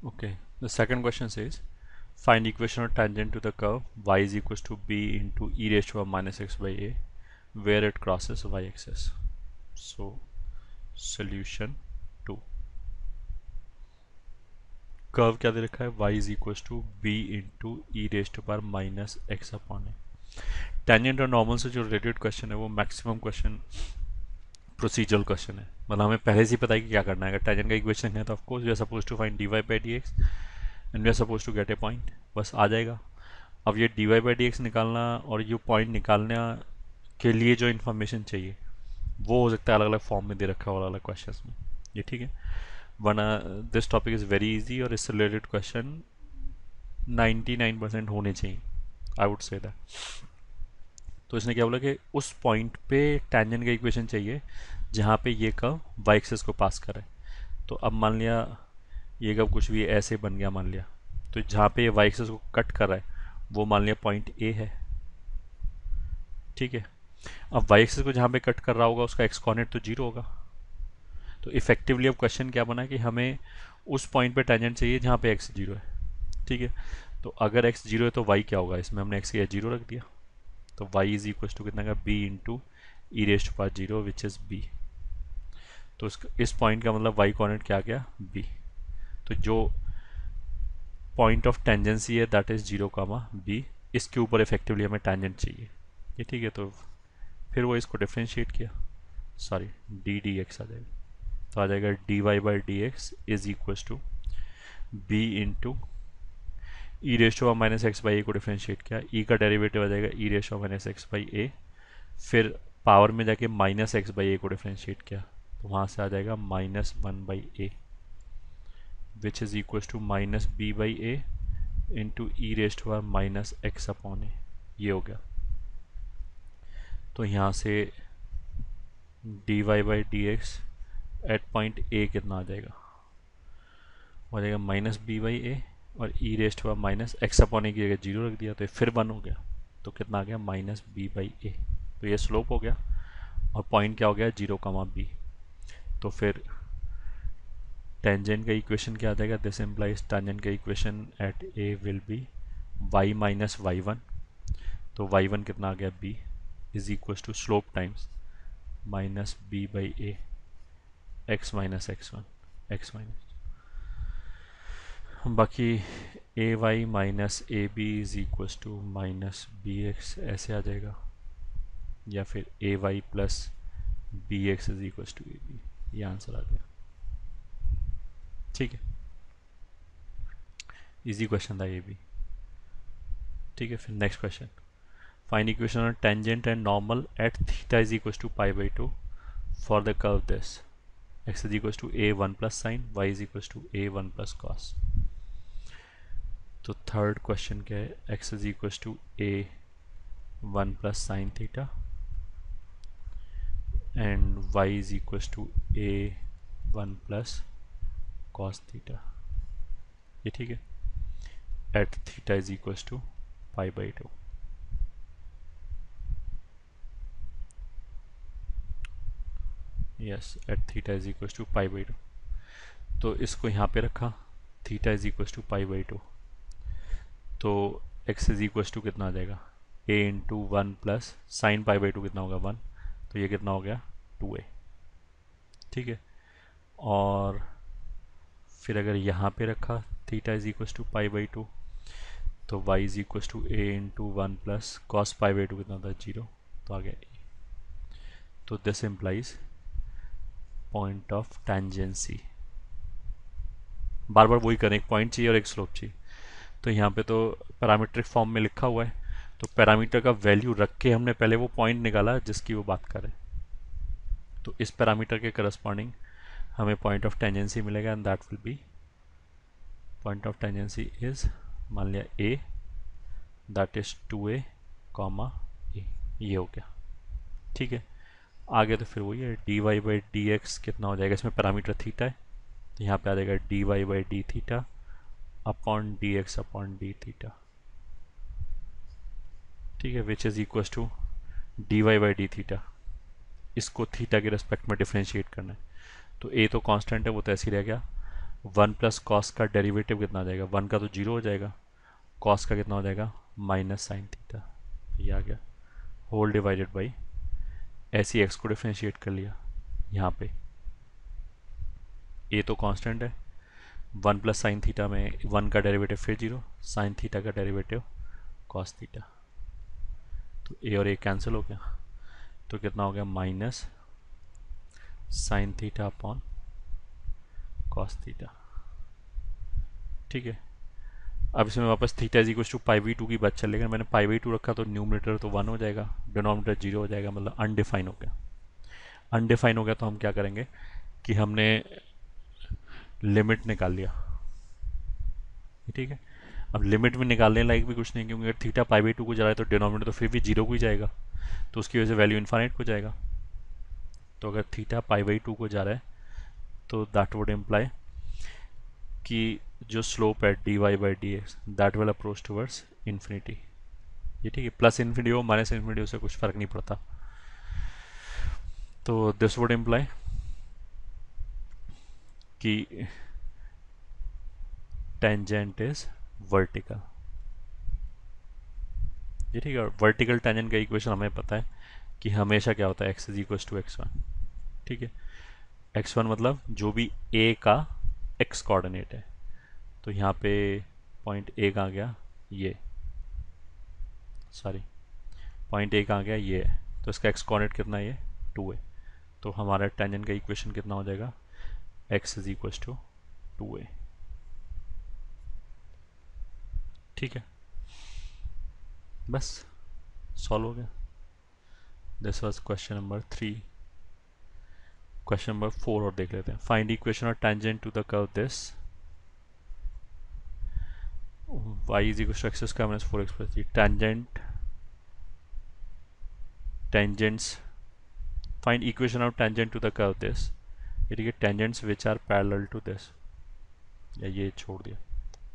Okay, the second question says find equation of tangent to the curve y is equals to b into e raised to power minus x by a where it crosses y-axis. So solution 2, curve क्या दे रखा है y is equals to b into e raised to power minus x upon a. Tangent और normal से जो related question है वो maximum question procedural question है, मतलब हमें पहले से ही पता है कि क्या करना है. अगर टेंजेंट का इक्वेशन है तो of course we are suppose to find dy by dx and we are suppose to get a point, बस आ जाएगा. अब ये dy by dx निकालना और ये पॉइंट निकालने के लिए जो इन्फॉर्मेशन चाहिए वो हो सकता है अलग अलग फॉर्म में दे रखा है और अलग क्वेश्चंस में. ये ठीक है, वरना this topic is very easy और इससे रिलेटेड क्वेश्चन 99% होने चाहिए, आई वुड से दैट. तो इसने क्या बोला कि उस पॉइंट पे टेंजेंट का इक्वेशन चाहिए जहाँ पे ये कर्व वाई एक्सिस को पास करे. तो अब मान लिया ये कर्व कुछ भी ऐसे बन गया, मान लिया तो जहाँ पे ये वाई एक्सिस को कट कर रहा है वो मान लिया पॉइंट ए है. ठीक है, अब वाई एक्सिस को जहाँ पे कट कर रहा होगा उसका एक्स कोऑर्डिनेट तो जीरो होगा. तो इफेक्टिवली अब क्वेश्चन क्या बना कि हमें उस पॉइंट पे टेंजेंट चाहिए जहाँ पे एक्स जीरो है. ठीक है, तो अगर एक्स जीरो है तो वाई क्या होगा, इसमें हमने एक्स की जीरो रख दिया. तो y इज इक्वल टू कितना का b into e raised power zero which is b. तो इस पॉइंट का मतलब y कोऑर्डिनेट क्या आ गया b. तो जो पॉइंट ऑफ टेंजेंसी है that is zero comma b, इसके ऊपर इफेक्टिवली हमें टेंजेंट चाहिए. ये ठीक है, तो फिर वो इसको डिफ्रेंशिएट किया, सॉरी डी डी एक्स आ जाएगा. तो आ जाएगा d y by d x is equal to b into e raised power minus x by a को डिफ्रेंशिएट किया, ई का डेरिवेटिव आ जाएगा e raised power minus x by a, फिर पावर में जाके माइनस एक्स बाई ए को differentiate किया तो वहाँ से आ जाएगा minus one by a which is equal to minus b by a into e raised power minus x upon a. ये हो गया. तो यहाँ से d y by d x at point a कितना आ जाएगा, हो जाएगा माइनस बी बाई ए और ई रेस्ट हुआ माइनस एक्स अपॉन ए की जगह जीरो रख दिया तो फिर वन हो गया. तो कितना आ गया माइनस बी बाई ए. तो ये स्लोप हो गया और पॉइंट क्या हो गया जीरो कामा बी. तो फिर टेंजेंट का इक्वेशन क्या आ जाएगा, दिस इम्प्लाइज टेंजेंट का equation at a will be y minus y one. तो वाई वन कितना आ गया b is equal to slope times minus b by a x minus x one x minus, बाकी a y minus a b is equal to minus b x ऐसे आ जाएगा, या फिर a y plus b x is equal to a b. ये answer आ गया. ठीक है, इजी क्वेश्चन था ये भी. ठीक है, फिर next question find equation of tangent and normal at theta is equal to pi by two for the curve this x is equal to a one plus sine y is equal to a one plus cos. तो third question क्या है, x is equal to a one plus sine theta and y is equal to a one plus cos theta. ये ठीक है, at theta is equal to pi by two. Yes, at theta is equal to pi by two. तो इसको यहाँ पे रखा, theta is equal to pi by two. तो x is equal to कितना आ जाएगा a into one plus sine pi by two कितना होगा वन. तो ये कितना हो गया 2a. ठीक है, और फिर अगर यहाँ पे रखा theta is equal to pi by two तो y is equal to a into one plus cos pi by two कितना था जीरो. तो आ गया a. तो this implies point of tangency. बार बार वही करें, एक पॉइंट चाहिए और एक स्लोप चाहिए. तो यहाँ पे तो पैरामीट्रिक फॉर्म में लिखा हुआ है, तो पैरामीटर का वैल्यू रख के हमने पहले वो पॉइंट निकाला जिसकी वो बात करें. तो इस पैरामीटर के करस्पॉन्डिंग हमें पॉइंट ऑफ टेंजेंसी मिलेगा and that will be point of tangency is मान लिया ए दैट इज 2a कॉमा ए. ये हो गया. ठीक है, आगे तो फिर वही है d y by d x कितना हो जाएगा, इसमें पैरामीटर थीटा है तो यहाँ पे आ जाएगा d y by d theta upon d x upon d theta. ठीक है, which is equal to d y by d theta. इसको थीटा के रेस्पेक्ट में डिफ्रेंशिएट करना है. तो ए तो कांस्टेंट है वो तो ऐसे ही रह गया, वन प्लस कॉस का डेरिवेटिव कितना आ जाएगा, वन का तो जीरो हो जाएगा, कॉस का कितना हो जाएगा माइनस साइन थीटा, ये आ गया होल डिवाइडेड बाई ऐसी एक्स को डिफ्रेंशिएट कर लिया यहाँ पे, ए तो कांस्टेंट है, वन प्लस साइन थीटा में वन का डेरिवेटिव फिर जीरो, साइन थीटा का डेरिवेटिव कॉस थीटा, तो ए और ए कैंसिल हो गया, तो कितना हो गया minus sine theta upon cos theta. ठीक है, अब इसमें वापस theta is equal to pi by two की बात चल, लेकिन मैंने पाई बाई टू रखा तो न्यूमरेटर तो वन हो जाएगा, डिनोमिनेटर जीरो हो जाएगा, मतलब अनडिफाइन हो गया। अनडिफाइन हो गया तो हम क्या करेंगे कि हमने लिमिट निकाल लिया। ठीक है, अब लिमिट में निकालने लायक भी कुछ नहीं, क्योंकि अगर थीटा पाई बाई टू को जा रहा है तो डिनोमिनेटर तो फिर भी जीरो को ही जाएगा, तो उसकी वजह से वैल्यू इन्फाइनाइट को जाएगा। तो अगर थीटा पाई बाई टू को जा रहा है तो दैट वुड इम्प्लाई कि जो स्लोप है d y by d x that will approach towards infinity. ये ठीक है, प्लस इन्फिनिटी हो माइनस इन्फिनिटी हो से कुछ फर्क नहीं पड़ता। तो दिस वुड इम्प्लाई कि टेंजेंट इज वर्टिकल। ये ठीक है, वर्टिकल टेंजेंट का इक्वेशन हमें पता है कि हमेशा क्या होता है x is equal to x one. ठीक है, एक्स वन मतलब जो भी ए का एक्स कोऑर्डिनेट है, तो यहाँ पे पॉइंट ए कहाँ गया, ये सॉरी पॉइंट ए कहाँ गया, ये है, तो इसका एक्स कोऑर्डिनेट कितना है, ये 2 है, तो हमारा टेंजेंट का इक्वेशन कितना हो जाएगा x is equal to 2a। ठीक है, बस सॉल्व हो गया। This was question number 3। Question number 4 और देख लेते हैं। फाइंड इक्वेशन और tangent to the curve this y is equal to x square minus 4x plus 3। tangents find equation of tangent to the curve this। ये ठीक है, tangents which are parallel to this, या ये छोड़ दिया,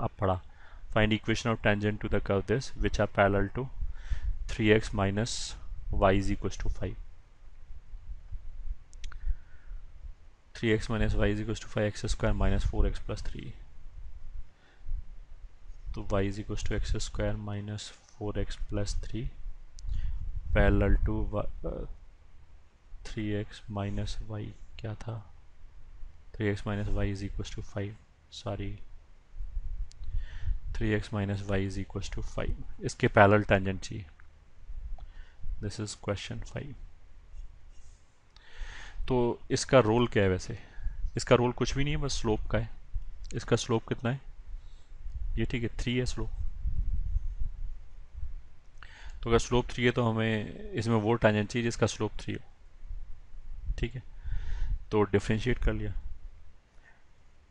अब पढ़ा। find equation of tangent to the curve this which are parallel to 3x minus y is equal to 5। 3x minus y is equal to 5x square minus 4x plus 3, तो y is equal to x square minus 4x plus 3 parallel to 3x minus y, क्या था 3x minus y is equal to 5, sorry 3x minus y is equal to 5, इसके parallel tangent चाहिए। This is question 5। तो इसका role क्या है, वैसे इसका रोल कुछ भी नहीं है, बस स्लोप का है। इसका स्लोप कितना है, ये ठीक है 3 है स्लोप। तो अगर स्लोप 3 है तो हमें इसमें वो टेंजेंट चाहिए जिसका स्लोप 3 हो। ठीक है, तो डिफ्रेंशिएट कर लिया,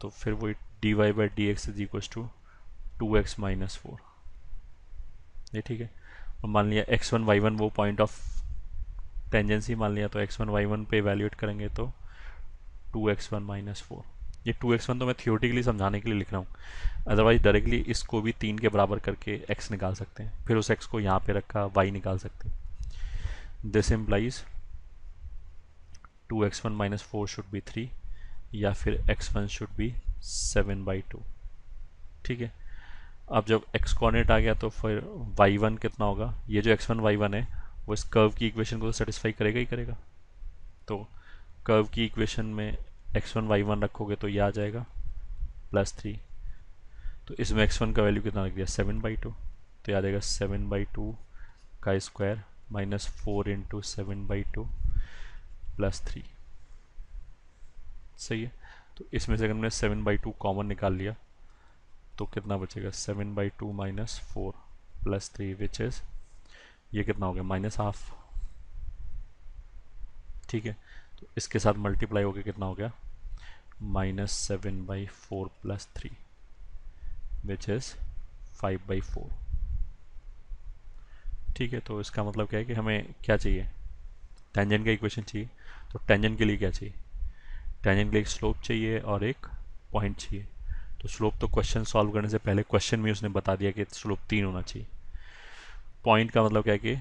तो फिर वो d y by d x is equal to 2x minus 4। ये ठीक है, और मान लिया x1 y1 वो पॉइंट ऑफ टेंजेंसी मान लिया, तो x1 y1 पे इवैल्यूएट करेंगे तो 2x1 माइनस 4। ये 2x1 तो मैं थियोरेटिकली समझाने के लिए लिख रहा हूँ, अदरवाइज डायरेक्टली इसको भी 3 के बराबर करके x निकाल सकते हैं, फिर उस x को यहाँ पे रखा y निकाल सकते हैं। This implies 2x1 minus 4 should be 3, या फिर x1 शुड बी 7/2। ठीक है, अब जब x कोऑर्डिनेट आ गया तो फिर y1 कितना होगा, ये जो x1 y1 है वो इस कर्व की इक्वेशन को तो सेटिस्फाई करेगा ही करेगा। तो कर्व की इक्वेशन में x1 y1 रखोगे तो ये आ जाएगा +3, तो इसमें x1 का वैल्यू कितना रख दिया 7/2, तो याद आएगा 7/2 का स्क्वायर माइनस 4 इंटू 7/2 +3। सही है, तो इसमें से अगर हमने 7/2 कॉमन निकाल लिया तो कितना बचेगा 7/2 माइनस 4 +3 विच इज ये कितना हो गया -12। ठीक है, तो इसके साथ मल्टीप्लाई हो गया कितना हो गया -7/4 +3 विच इज 5/4। ठीक है, तो इसका मतलब क्या है कि हमें क्या चाहिए, टेंजेंट का इक्वेशन चाहिए। तो टेंजेंट के लिए क्या चाहिए, टेंजेंट के लिए एक स्लोप चाहिए और एक पॉइंट चाहिए। तो स्लोप तो क्वेश्चन सॉल्व करने से पहले क्वेश्चन में उसने बता दिया कि स्लोप 3 होना चाहिए। पॉइंट का मतलब क्या है कि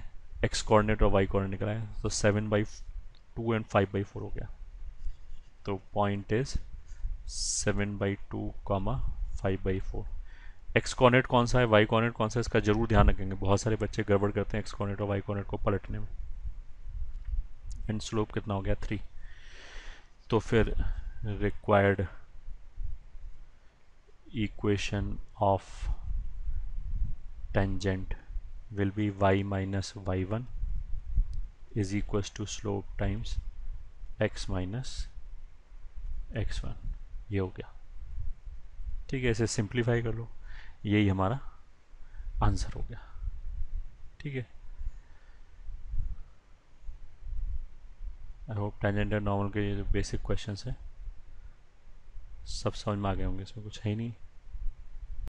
एक्स कोऑर्डिनेट और वाई कोऑर्डिनेट निकला है, तो 7/2 एंड 5/4 हो गया। तो point is 7/2 comma 5/4। X coordinate कौन सा है, वाई कॉर्डिनेट कौन सा है, इसका जरूर ध्यान रखेंगे। बहुत सारे बच्चे गड़बड़ करते हैं एक्स कॉर्डिनेट और वाई कॉर्डिनेट को पलटने में। एंड स्लोप कितना हो गया 3। तो फिर required equation of tangent will be y minus y1 is equals to slope times x minus x1। ये हो गया। ठीक है, इसे सिंप्लीफाई कर लो, यही हमारा आंसर हो गया। ठीक है, I hope tangent and normal के ये जो बेसिक क्वेश्चंस हैं सब समझ में आ गए होंगे, इसमें कुछ है ही नहीं।